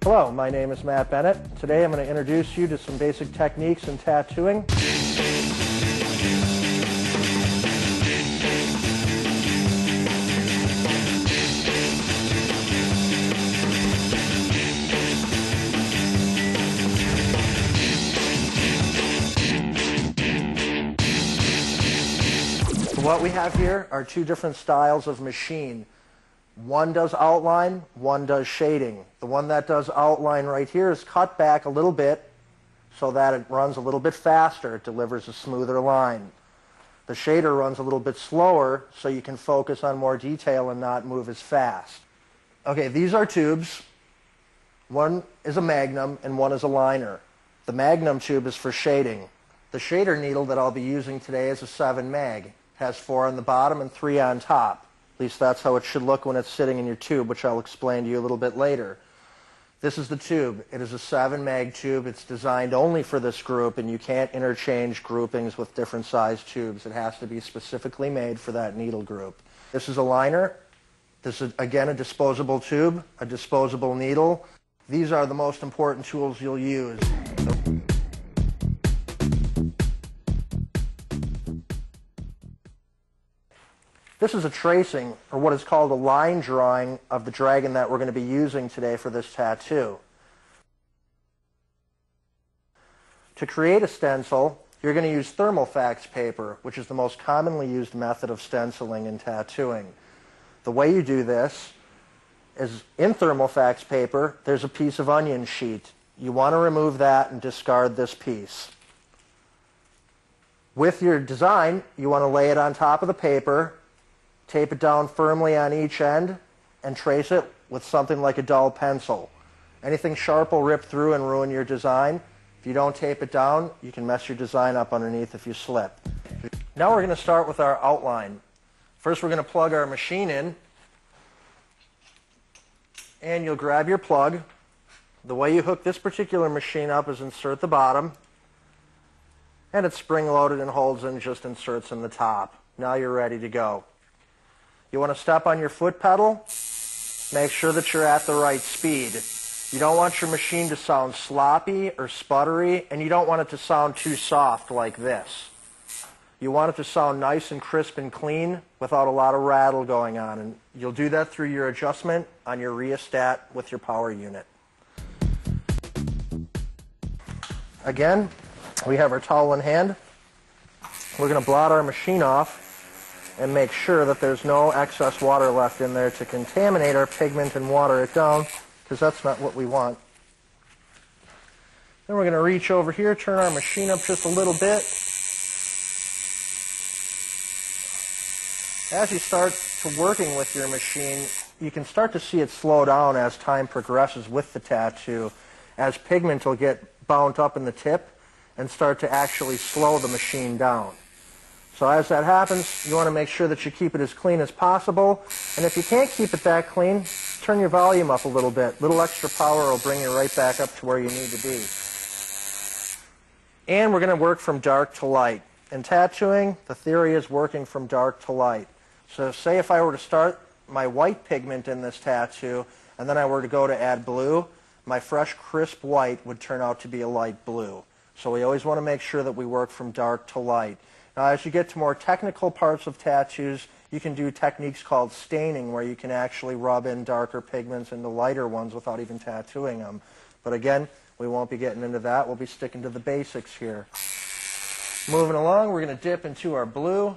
Hello, my name is Matt Bennett. Today I'm going to introduce you to some basic techniques in tattooing. What we have here are two different styles of machine. One does outline, one does shading. The one that does outline right here is cut back a little bit so that it runs a little bit faster. It delivers a smoother line. The shader runs a little bit slower so you can focus on more detail and not move as fast. Okay, these are tubes. One is a magnum and one is a liner. The magnum tube is for shading. The shader needle that I'll be using today is a 7 mag. It has 4 on the bottom and 3 on top. At least that's how it should look when it's sitting in your tube, which I'll explain to you a little bit later. This is the tube. It is a 7 mag tube. It's designed only for this group, and you can't interchange groupings with different size tubes. It has to be specifically made for that needle group. This is a liner. This is, again, a disposable tube, a disposable needle. These are the most important tools you'll use. This is a tracing, or what is called a line drawing, of the dragon that we're going to be using today for this tattoo. To create a stencil, you're going to use thermofax paper, which is the most commonly used method of stenciling in tattooing. The way you do this is, in thermofax paper, there's a piece of onion sheet. You want to remove that and discard this piece. With your design, you want to lay it on top of the paper, tape it down firmly on each end, and trace it with something like a dull pencil. Anything sharp will rip through and ruin your design. If you don't tape it down, you can mess your design up underneath if you slip. Now we're going to start with our outline. First we're going to plug our machine in, and you'll grab your plug. The way you hook this particular machine up is insert the bottom, and it's spring-loaded and holds and just inserts in the top. Now you're ready to go. You want to step on your foot pedal, make sure that you're at the right speed. You don't want your machine to sound sloppy or sputtery, and you don't want it to sound too soft like this. You want it to sound nice and crisp and clean without a lot of rattle going on, and you'll do that through your adjustment on your rheostat with your power unit. Again, we have our towel in hand. We're going to blot our machine off and make sure that there's no excess water left in there to contaminate our pigment and water it down, because that's not what we want. Then we're going to reach over here, turn our machine up just a little bit. As you start to working with your machine, you can start to see it slow down as time progresses with the tattoo, as pigment will get bound up in the tip and start to actually slow the machine down. So as that happens, you want to make sure that you keep it as clean as possible. And if you can't keep it that clean, turn your volume up a little bit. A little extra power will bring you right back up to where you need to be. And we're going to work from dark to light. In tattooing, the theory is working from dark to light. So say if I were to start my white pigment in this tattoo, and then I were to go to add blue, my fresh, crisp white would turn out to be a light blue. So we always want to make sure that we work from dark to light. Now, as you get to more technical parts of tattoos, you can do techniques called staining, where you can actually rub in darker pigments into lighter ones without even tattooing them. But again, we won't be getting into that. We'll be sticking to the basics here. Moving along, we're going to dip into our blue.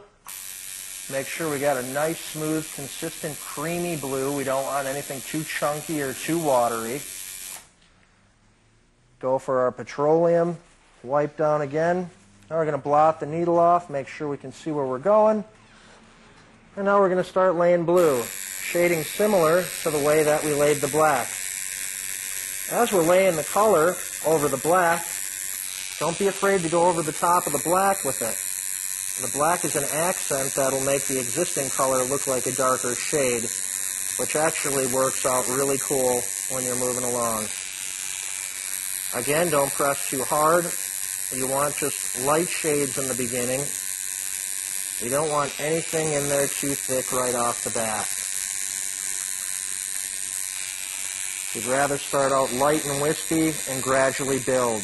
Make sure we got a nice, smooth, consistent, creamy blue. We don't want anything too chunky or too watery. Go for our petroleum. Wipe down again. Now we're going to blot the needle off, make sure we can see where we're going. And now we're going to start laying blue, shading similar to the way that we laid the black. As we're laying the color over the black, don't be afraid to go over the top of the black with it. The black is an accent that'll make the existing color look like a darker shade, which actually works out really cool when you're moving along. Again, don't press too hard. You want just light shades in the beginning. You don't want anything in there too thick right off the bat. We'd rather start out light and wispy and gradually build.